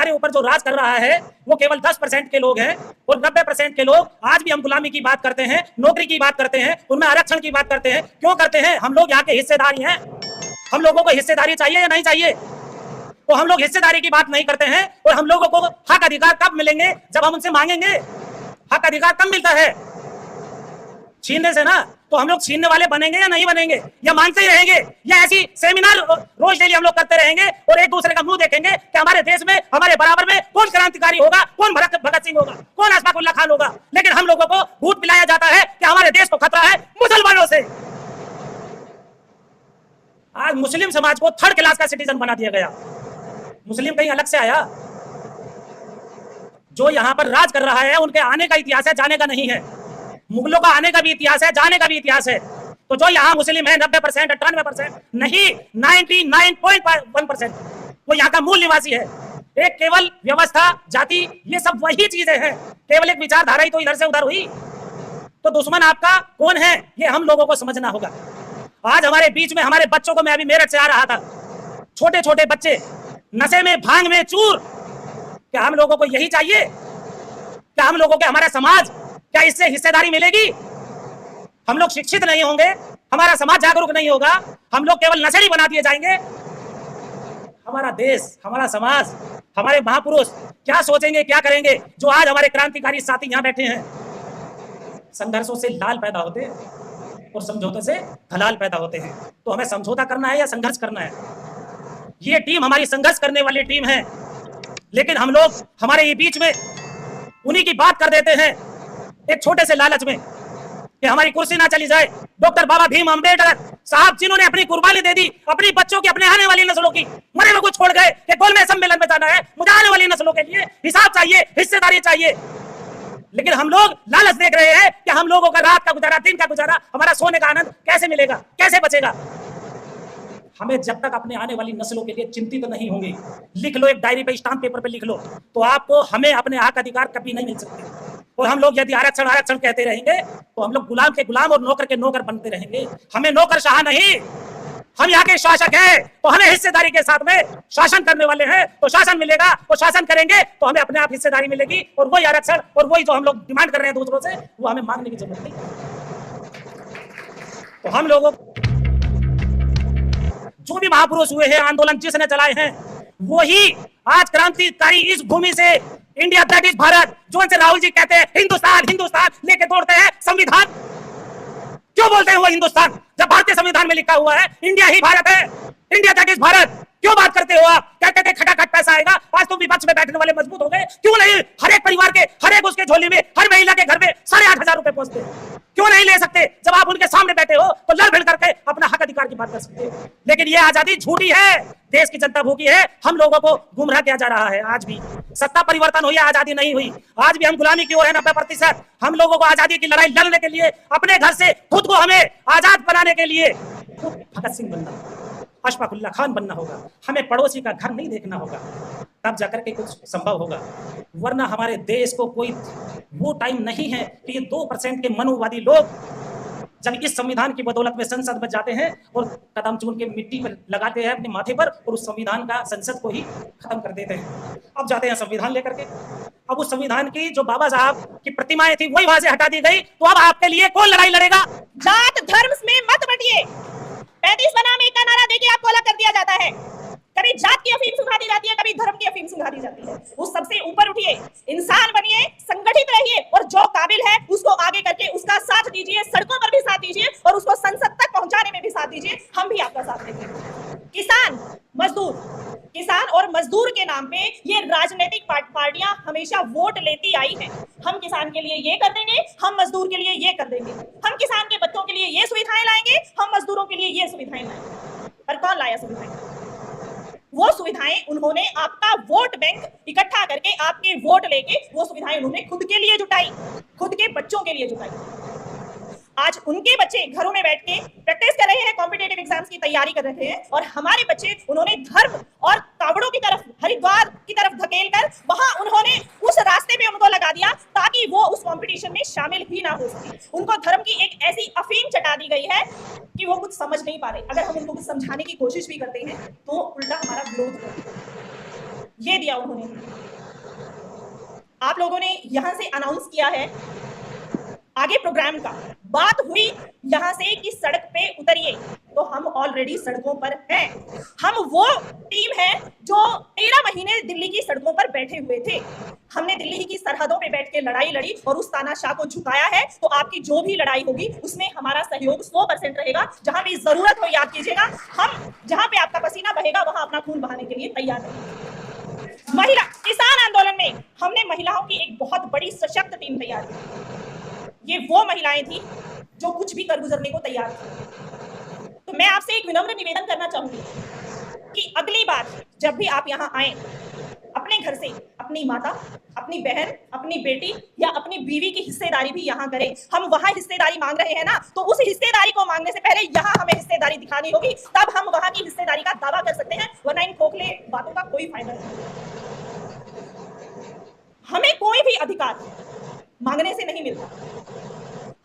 हमारे ऊपर जो राज कर रहा है वो केवल 10% के लोग हैं और 90% के लोग आज भी हम गुलामी की बात करते हैं, नौकरी की बात करते हैं, उनमें आरक्षण की बात करते हैं। क्यों करते हैं? हम लोग यहाँ के हिस्सेदारी हैं। हम लोगों को हिस्सेदारी चाहिए या नहीं चाहिए? तो हम लोग हिस्सेदारी की बात नहीं करते हैं। और हम लोगों को हक अधिकार कब मिलेंगे? जब हम उनसे मांगेंगे। हक अधिकार कब मिलता है? छीनने से ना। तो हम लोग छीनने वाले बनेंगे या नहीं बनेंगे, या मानते ही रहेंगे, या ऐसी सेमिनार रोज डेली हम लोग करते रहेंगे और एक दूसरे का मुंह देखेंगे कि हमारे देश में हमारे बराबर में कौन क्रांतिकारी होगा, कौन भगत सिंह होगा, कौन अशफाक उल्लाह खान होगा। लेकिन हम लोगों को भूत पिलाया जाता है कि हमारे देश को खतरा है मुसलमानों से। आज मुस्लिम समाज को थर्ड क्लास का सिटीजन बना दिया गया। मुस्लिम कहीं अलग से आया? जो यहाँ पर राज कर रहा है उनके आने का इतिहास है, जाने का नहीं है। मुगलों का आने का भी इतिहास है, जाने का भी इतिहास है। तो जो यहाँ मुस्लिम है 90%, 98% नहीं, 99.1% वो यहाँ का मूल निवासी है। एक केवल व्यवस्था, जाति, ये सब वही चीजें हैं। केवल एक विचारधारा ही तो इधर से उधर हुई। तो दुश्मन आपका कौन है ये हम लोगों को समझना होगा। आज हमारे बीच में हमारे बच्चों को, मैं अभी मेरठ से आ रहा था, छोटे छोटे बच्चे नशे में, भांग में चूर। क्या हम लोगों को यही चाहिए? क्या हम लोगों के, हमारा समाज, क्या इससे हिस्सेदारी मिलेगी? हम लोग शिक्षित नहीं होंगे, हमारा समाज जागरूक नहीं होगा, हम लोग केवल नशेड़ी बना दिए जाएंगे। हमारा देश, हमारा समाज, हमारे महापुरुष क्या सोचेंगे, क्या करेंगे? जो आज हमारे क्रांतिकारी साथी यहाँ बैठे हैं। संघर्षों से लाल पैदा होते हैं और समझौते से हलाल पैदा होते हैं। तो हमें समझौता करना है या संघर्ष करना है? ये टीम हमारी संघर्ष करने वाली टीम है। लेकिन हम लोग हमारे ये बीच में उन्हीं की बात कर देते हैं एक छोटे से लालच में कि हमारी कुर्सी ना चली जाए। डॉक्टर बाबा भीम अम्बेडकर साहब, जिन्होंने अपनी कुर्बानी दे दी अपनी बच्चों की, अपने आने वाली नस्लों की, मरे हुए को छोड़ गए कि गोलमेज सम्मेलन में जाना है, मुझे आने वाली नस्लों के लिए हिसाब चाहिए, हिस्सेदारी चाहिए। लेकिन हम लोग लालच देख रहे हैं कि हम लोगों का रात का गुजारा, दिन का गुजारा, हमारा सोने का आनंद कैसे मिलेगा, कैसे बचेगा। हमें जब तक अपने आने वाली नस्लों के लिए चिंतित नहीं होंगे, लिख लो एक डायरी पे, स्टाम्प पेपर पे लिख लो, तो आपको, हमें अपने हक अधिकार कभी नहीं मिल सकते। और हम लोग यदि आरक्षण आरक्षण कहते रहेंगे तो हम लोग गुलाम के गुलाम और नौकर के नौकर बनते रहेंगे। हमें नौकरशाह नहीं, हम यहाँ के शासक हैं। तो हमें हिस्सेदारी के साथ में शासन करने वाले हैं, तो शासन मिलेगा, तो शासन करेंगे तो हमें अपने आप हिस्सेदारी मिलेगी। और वही आरक्षण और वही जो हम लोग डिमांड कर रहे हैं दूसरों से, वो हमें मांगने की जरूरत नहीं। तो हम लोगों, जो भी महापुरुष हुए हैं, आंदोलन जिसने चलाए हैं, वही आज क्रांतिकारी इस भूमि से, इंडिया दैट इज भारत, जो से राहुल जी कहते हैं हिंदुस्तान हिंदुस्तान लेके दौड़ते हैं। संविधान क्यों बोलते हैं वो हिंदुस्तान, जब भारतीय संविधान में लिखा हुआ है इंडिया ही भारत है, इंडिया दैट इज भारत? क्यों बात करते हो आप? कहते थे खटाखट पैसा आएगा, आज तुम विपक्ष में बैठने वाले मजबूत हो गए। क्यों नहीं हर एक परिवार के, हर एक उसके झोली में, हर महिला के घर में 8,500 रुपए पहुंचते? क्यों नहीं ले सकते? जब आप उनके सामने बैठे हो तो लड़ भिड़ करके अपना हक अधिकार की बात कर सकते हो। लेकिन ये आजादी झूठी है, देश की जनता भूखी है, हम लोगों को गुमराह किया जा रहा है। आज भी सत्ता परिवर्तन हुई, आजादी नहीं हुई। आज भी हम गुलामी की ओर है 90%। हम लोगों को आजादी की लड़ाई लड़ने के लिए, अपने घर से खुद को हमें आजाद बनाने के लिए भगत सिंह बनना, अशफाक उल्लाह खान बनना होगा। हमें पड़ोसी का घर नहीं देखना होगा, तब जाकर के कुछ संभव होगा। वरना हमारे देश को कोई वो टाइम नहीं है कि ये 2% के मनुवादी लोग जब इस संविधान की बदौलत में संसद में जाते हैं और कदम चूम के मिट्टी पर लगाते हैं अपने माथे पर, और उस संविधान का, संसद को ही खत्म कर देते हैं। अब जाते हैं संविधान लेकर के। अब उस संविधान की जो बाबा साहब की प्रतिमाएं थी वही वहां से हटा दी गई। तो अब आपके लिए कौन लड़ाई लड़ेगा? जात धर्म में मत बटिए। 35 बनाम 1 का नारा देके आपको अलग कर दिया जाता है। कभी जात की अफीम सुखा दी जाती है, कभी धर्म की अफीम सुखा दी जाती है। उस सबसे ऊपर उठिए, इंसान बनिए, संगठित रहिए, और जो काबिल है उसको आगे करके उसका साथ दीजिए, सड़कों पर भी साथ दीजिए और उसको संसद तक पहुंचाने में भी साथ दीजिए। हम भी आपका साथ देंगे। किसान, मजदूर, किसान और मजदूर के नाम पे ये राजनीतिक पार्टियां हमेशा वोट लेती आई हैं। हम किसान के लिए ये कर देंगे, हम मजदूर के लिए ये कर देंगे, हम किसान के बच्चों के लिए ये सुविधाएं लाएंगे, हम मजदूरों के लिए ये सुविधाएं लाएंगे। पर कौन लाया सुविधाएं? वो सुविधाएं उन्होंने आपका वोट बैंक इकट्ठा करके, आपके वोट लेके वो सुविधाएं उन्होंने खुद के लिए जुटाई, खुद के बच्चों के लिए जुटाई। आज उनके बच्चे घरों में बैठ के प्रैक्टिस कर रहे हैं, कॉम्पिटिटिव एग्जाम्स की तैयारी कर रहे हैं, और हमारे बच्चे उन्होंने धर्म और कावड़ों की तरफ, हरिद्वार की तरफ धकेल कर वहां उन्होंने उस रास्ते पे उनको लगा दिया ताकि वो उस कंपटीशन में शामिल ही ना हो सके। उनको धर्म की एक ऐसी अफीम चटा दी गई है कि वो कुछ समझ नहीं पा रहे। अगर हम उनको कुछ समझाने की कोशिश भी करते हैं तो उल्टा हमारा विरोध करते हैं। ये दिया उन्होंने। आप लोगों ने यहां से अनाउंस किया है आगे प्रोग्राम का, बात हुई यहां से कि सड़क पे उतरिए, तो हम ऑलरेडी सड़कों पर हैं। हम वो टीम है जो 13 महीने दिल्ली की सड़कों पर बैठे हुए थे। हमने दिल्ली की सरहदों पे बैठ के लड़ाई लड़ी और उस तानाशाह को झुकाया है। तो आपकी जो भी लड़ाई होगी उसमें हमारा सहयोग 100% रहेगा। जहां भी जरूरत हो याद कीजिएगा, हम जहां पे आपका पसीना बहेगा वहां अपना खून बहाने के लिए तैयार रहेंगे। महिला किसान आंदोलन में हमने महिलाओं की एक बहुत बड़ी सशक्त टीम तैयार की। ये वो महिलाएं थी जो कुछ भी कर गुजरने को तैयार थी। तो मैं आपसे एक विनम्र निवेदन करना चाहूंगी कि अगली बार जब भी आप यहाँ आए, अपने घर से अपनी माता, अपनी बहन, अपनी बेटी या अपनी बीवी की हिस्सेदारी भी यहाँ करें। हम वहां हिस्सेदारी मांग रहे हैं ना, तो उस हिस्सेदारी को मांगने से पहले यहाँ हमें हिस्सेदारी दिखानी होगी, तब हम वहां की हिस्सेदारी का दावा कर सकते हैं, वरना इन खोखले बातों का कोई फायदा नहीं। हमें कोई भी अधिकार मांगने से नहीं मिलता,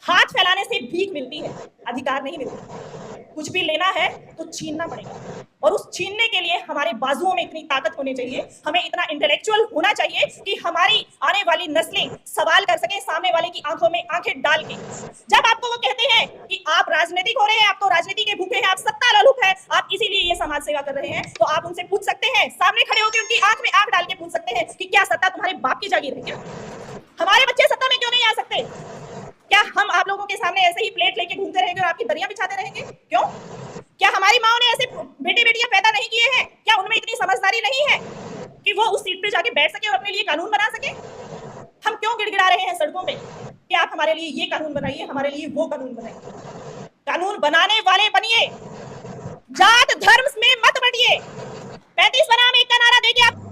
हाथ फैलाने से भीख मिलती है, अधिकार नहीं मिलता। कुछ भी लेना है तो छीनना पड़ेगा, और उस छीनने के लिए हमारे बाजुओं में इतनी ताकत होनी चाहिए, हमें इतना इंटेलेक्चुअल होना चाहिए कि हमारी आने वाली नस्लें सवाल कर सके सामने वाले की आंखों में आंखें डाल के। जब आपको वो कहते हैं कि आप राजनीतिक हो रहे हैं, आप तो राजनीति के भूखे हैं, आप सत्ता लालुप है, आप इसीलिए ये समाज सेवा कर रहे हैं, तो आप उनसे पूछ सकते हैं, सामने खड़े होकर उनकी आंख में आंख डाल के पूछ सकते हैं कि क्या सत्ता तुम्हारे बाप की जागीर है? क्या हमारे बच्चे सत्ता में क्यों नहीं आ सकते? क्या हम आप लोगों के सामने ऐसे ही प्लेट लेके घूमते रहेंगे और आपकी दरिया बिछाते रहेंगे? क्यों? क्या हमारी माओ ने ऐसे बेटे बेटियां पैदा नहीं किए हैं? क्या उनमें इतनी समझदारी नहीं है कि वो उस सीट पे जाके बैठ सके और अपने लिए कानून बना सके? हम क्यों गिड़गिड़ा रहे हैं सड़कों पे कि आप हमारे लिए ये कानून बनाइए, हमारे लिए वो कानून बनाइए? कानून बनाने वाले बनिए, जात धर्म में मत बटिए। 35 बनाम 1 का नारा देके आप